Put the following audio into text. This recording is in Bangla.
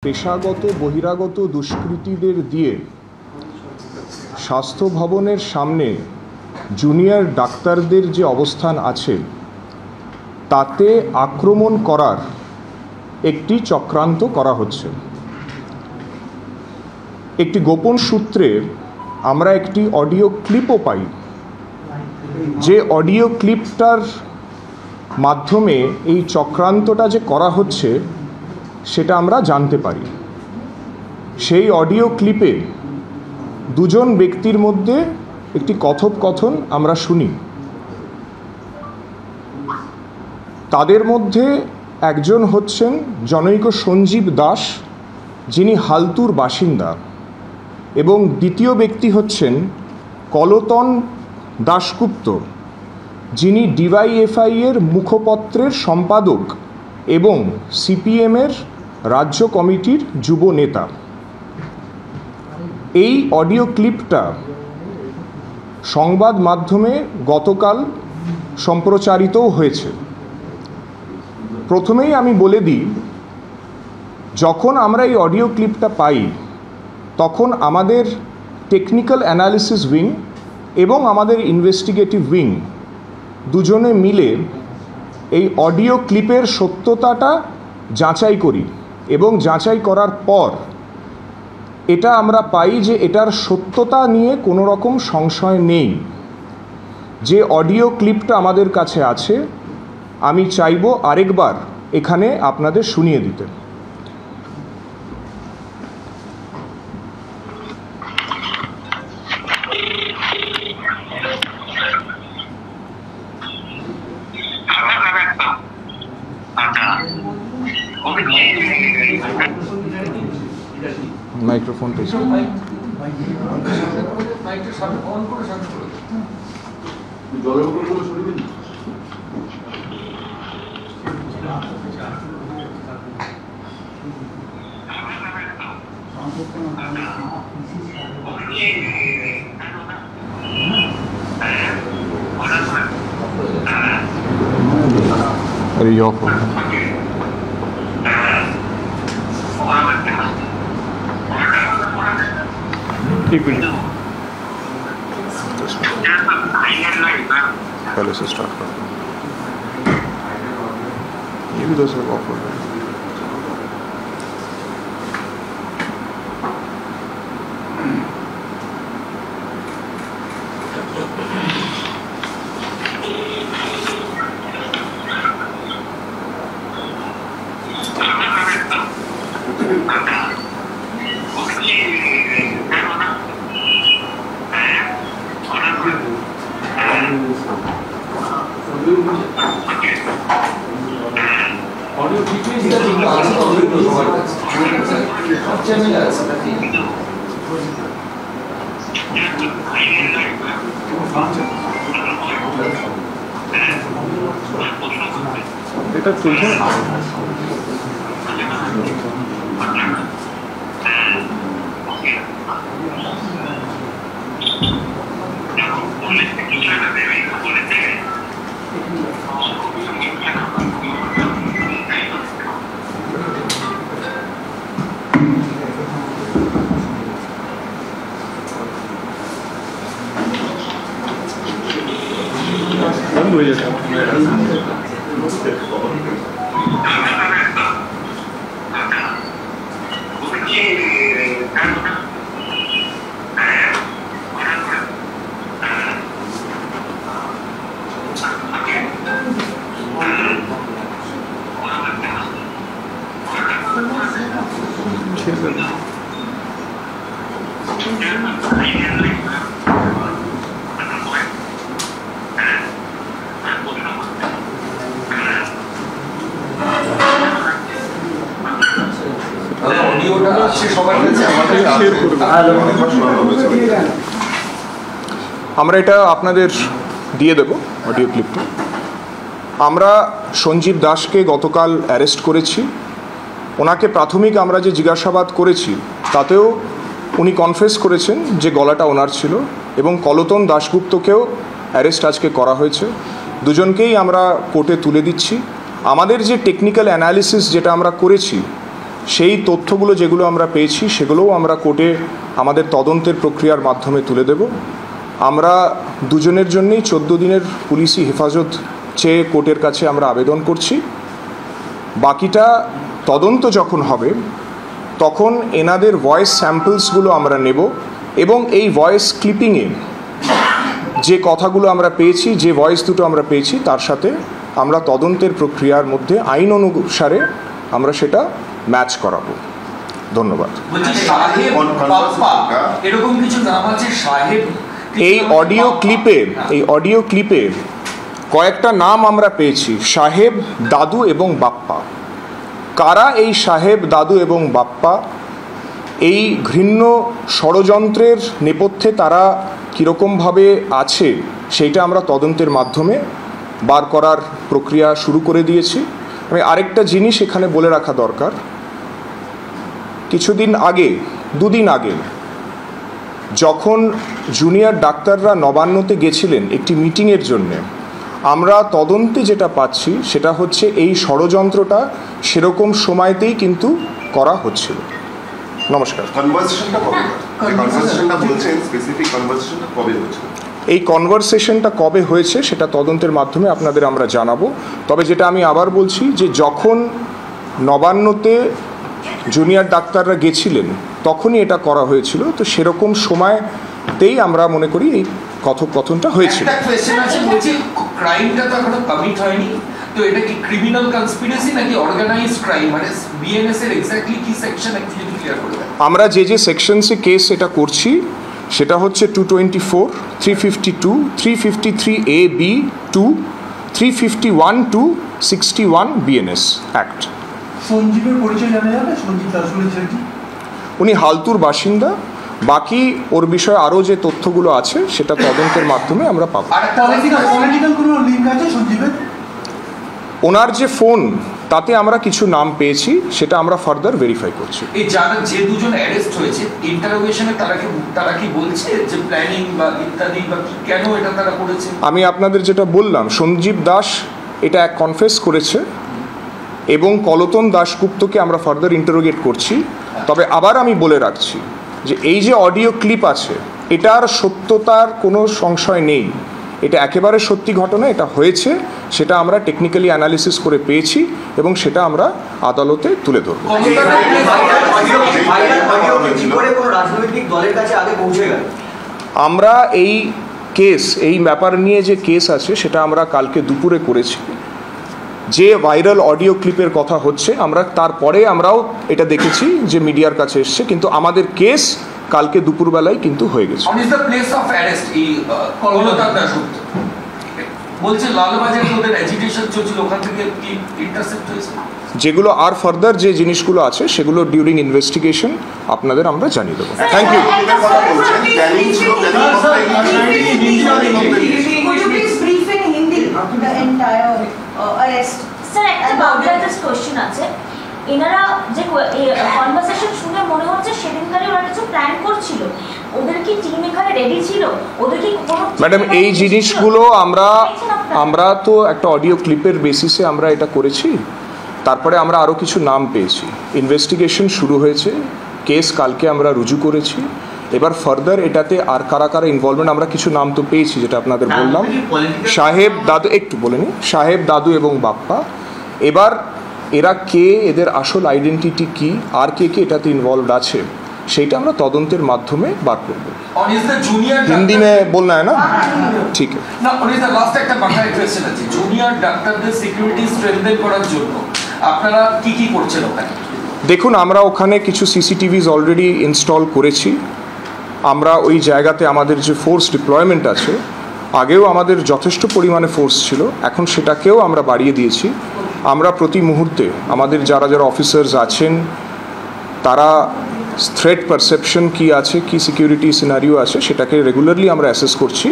পেশাগত বহিরাগত দুষ্কৃতীদের দিয়ে স্বাস্থ্য ভবনের সামনে জুনিয়র ডাক্তারদের যে অবস্থান আছে তাতে আক্রমণ করার একটি চক্রান্ত করা হচ্ছে। একটি গোপন সূত্রে আমরা একটি অডিও ক্লিপও পাই, যে অডিও ক্লিপটার মাধ্যমে এই চক্রান্তটা যে করা হচ্ছে সেটা আমরা জানতে পারি। সেই অডিও ক্লিপে দুজন ব্যক্তির মধ্যে একটি কথোপকথন আমরা শুনি। তাদের মধ্যে একজন হচ্ছেন জনৈক সঞ্জীব দাস, যিনি হালতুর বাসিন্দা, এবং দ্বিতীয় ব্যক্তি হচ্ছেন কলতন দাশগুপ্ত, যিনি ডিওয়াইএফআই এর মুখপত্রের সম্পাদক এবং সিপিএমের রাজ্য কমিটির যুব নেতা। এই অডিও ক্লিপটা সংবাদ মাধ্যমে গতকাল সম্প্রচারিতও হয়েছে। প্রথমেই আমি বলে দিই, যখন আমরা এই অডিও ক্লিপটা পাই তখন আমাদের টেকনিক্যাল অ্যানালিসিস উইং এবং আমাদের ইনভেস্টিগেটিভ উইং দুজনে মিলে এই অডিও ক্লিপের সত্যতাটা যাচাই করি, এবং যাচাই করার পর এটা আমরা পাই যে এটার সত্যতা নিয়ে কোনো রকম সংশয় নেই। যে অডিও ক্লিপটা আমাদের কাছে আছে আমি চাইব আরেকবার এখানে আপনাদের শুনিয়ে দিতে। মাইক্রোফোন পেয়েছি। अरे यो एक मिनट पहले से स्टार्ट कर, ये भी 10 ऑफ हो गया। এটা চলছে বন্ধ হয়ে যাচ্ছে। আমরা এটা আপনাদের দিয়ে দেব অডিও ক্লিপটা। আমরা সঞ্জীব দাসকে গতকাল অ্যারেস্ট করেছি। ওনাকে প্রাথমিক আমরা যে জিজ্ঞাসাবাদ করেছি তাতেও উনি কনফেস করেছেন যে গলাটা ওনার ছিল, এবং কলতন দাশগুপ্তকেও অ্যারেস্ট আজকে করা হয়েছে। দুজনকেই আমরা কোর্টে তুলে দিচ্ছি। আমাদের যে টেকনিক্যাল অ্যানালিসিস যেটা আমরা করেছি সেই তথ্যগুলো যেগুলো আমরা পেয়েছি সেগুলোও আমরা কোর্টে আমাদের তদন্তের প্রক্রিয়ার মাধ্যমে তুলে দেব। আমরা দুজনের জন্যই 14 দিনের পুলিশি হেফাজত চেয়ে কোর্টের কাছে আমরা আবেদন করছি। বাকিটা তদন্ত যখন হবে তখন এনাদের ভয়েস স্যাম্পলসগুলো আমরা নেব এবং এই ভয়েস ক্লিপিংয়ে যে কথাগুলো আমরা পেয়েছি, যে ভয়েস দুটো আমরা পেয়েছি, তার সাথে আমরা তদন্তের প্রক্রিয়ার মধ্যে আইন অনুসারে আমরা সেটা ম্যাচ করাবো। ধন্যবাদ। এই অডিও ক্লিপে কয়েকটা নাম আমরা পেয়েছি, সাহেব, দাদু এবং বাপ্পা। কারা এই সাহেব, দাদু এবং বাপ্পা, এই ঘৃণ্য ষড়যন্ত্রের নেপথ্যে তারা কীরকমভাবে আছে সেইটা আমরা তদন্তের মাধ্যমে বার করার প্রক্রিয়া শুরু করে দিয়েছি। আমি আরেকটা জিনিস এখানে বলে রাখা দরকার, কিছুদিন আগে, 2 দিন আগে যখন জুনিয়র ডাক্তাররা নবান্নতে গেছিলেন একটি মিটিংয়ের জন্যে, আমরা তদন্তে যেটা পাচ্ছি সেটা হচ্ছে এই ষড়যন্ত্রটা সেরকম সময়তেই কিন্তু করা হচ্ছিল। নমস্কার। এই কনভারসেশনটা কবে হয়েছে সেটা তদন্তের মাধ্যমে আপনাদের আমরা জানাবো। তবে যেটা আমি আবার বলছি যে যখন নবান্নতে জুনিয়র ডাক্তাররা গেছিলেন তখনই এটা করা হয়েছিল, তো সেরকম সময়তেই আমরা মনে করি এই কথোপকথনটা হয়েছিল। তো এটা কি ক্রিমিনাল কনস্পিরেসি নাকি অর্গানাইজড ক্রাইম, মানে বিএনএস এর এক্স্যাক্টলি কি সেকশন অ্যাকচুয়ালি ক্লিয়ার করে দেন? আমরা যে সেকশনসে কেস এটা করছি সেটা হচ্ছে 224, 352, 353 AB 2, 351 to 61 বিএনএস অ্যাক্ট। সঞ্জীবের পরিচয় জানা যাবে? সঞ্জীব আসলে কি? উনি হালতুর বাসিন্দা। বাকি ওর বিষয়ে আরও যে তথ্যগুলো আছে সেটা তদন্তের মাধ্যমে আমরা পাবো। পলিটিক্যাল কোনো লিঙ্ক আছে সঞ্জীবের? ওনার যে ফোন তাতে আমরা কিছু নাম পেয়েছি, সেটা আমরা ফার্দার ভেরিফাই করছি। এই যারা যে দুজন অ্যারেস্ট হয়েছে ইন্টারোগেশনে তারা কি বলছে যে প্ল্যানিং বা ইত্যাদি বা কেন এটা তারা করেছে? আমি আপনাদের যেটা বললাম, সঞ্জীব দাস এটা কনফেস করেছে এবং কলতন দাশগুপ্তকে আমরা ফার্দার ইন্টারোগেট করছি। তবে আবার আমি বলে রাখছি যে এই যে অডিও ক্লিপ আছে এটার সত্যতার কোনো সংশয় নেই, এটা একেবারে সত্যি ঘটনা, এটা হয়েছে, সেটা আমরা টেকনিক্যালি অ্যানালিসিস করে পেয়েছি এবং সেটা আমরা আদালতে তুলে ধরব। আমরা এই কেস, এই ব্যাপার নিয়ে যে কেস আছে সেটা আমরা কালকে দুপুরে করেছি। যে ভাইরাল অডিও ক্লিপের কথা হচ্ছে আমরা তারপরে আমরাও এটা দেখেছি যে মিডিয়ার কাছে এসছে, কিন্তু আমাদের কেস কালকে দুপুরবেলায় কিন্তু হয়ে গেছে। যেগুলো আর ফার্দার যে জিনিসগুলো আছে সেগুলো ডিউরিং ইনভেস্টিগেশন আপনাদের আমরা জানিয়ে দেবো। Thank you. এনারা যে কনভারসেশন শুনে মনে হচ্ছে সেদিনকারে ওরা কিছু প্ল্যান করছিল, ওদের কি টিম এখানে রেডি ছিল? ওদের কি কোনো ম্যাডাম এই জিনিসগুলো আমরা তো একটা অডিও ক্লিপের বেসিসে আমরা এটা করেছি, তারপরে আমরা আরও কিছু নাম পেয়েছি, ইনভেস্টিগেশন শুরু হয়েছে, কেস কালকে আমরা রুজু করেছি। এবার ফার্দার এটাতে আর কারা কারা ইনভলভমেন্ট আমরা কিছু নাম তো পেয়েছি যেটা আপনাদের বললাম, সাহেব, দাদু, একটু বলে নিই, সাহেব, দাদু এবং বাপ্পা। এবার এরা কে, এদের আসল আইডেন্টিটি কি, আর কে কে এটাতে ইনভলভড আছে সেইটা আমরা তদন্তের মাধ্যমে বার করব। হিন্দি মে বলনা है ना? ঠিক আছে। না, অনিতা লাস্ট একটা বাংলায় কোয়েশ্চেন আছে, জুনিয়র ডাক্তারদের সিকিউরিটি স্ট্রেনথেন করার জন্য আপনারা কি কি করছেন ওখানে? দেখুন, আমরা ওখানে কিছু সিসিটিভিজ অলরেডি ইনস্টল করেছি। আমরা ওই জায়গাতে আমাদের যে ফোর্স ডিপ্লয়মেন্ট আছে, আগেও আমাদের যথেষ্ট পরিমাণে ফোর্স ছিল, এখন সেটাকেও আমরা বাড়িয়ে দিয়েছি। আমরা প্রতি মুহূর্তে আমাদের যারা যারা অফিসার্স আছেন তারা থ্রেট পারসেপশন কি আছে, কি সিকিউরিটি সিনারিও আছে, সেটাকে রেগুলারলি আমরা অ্যাসেস করছি।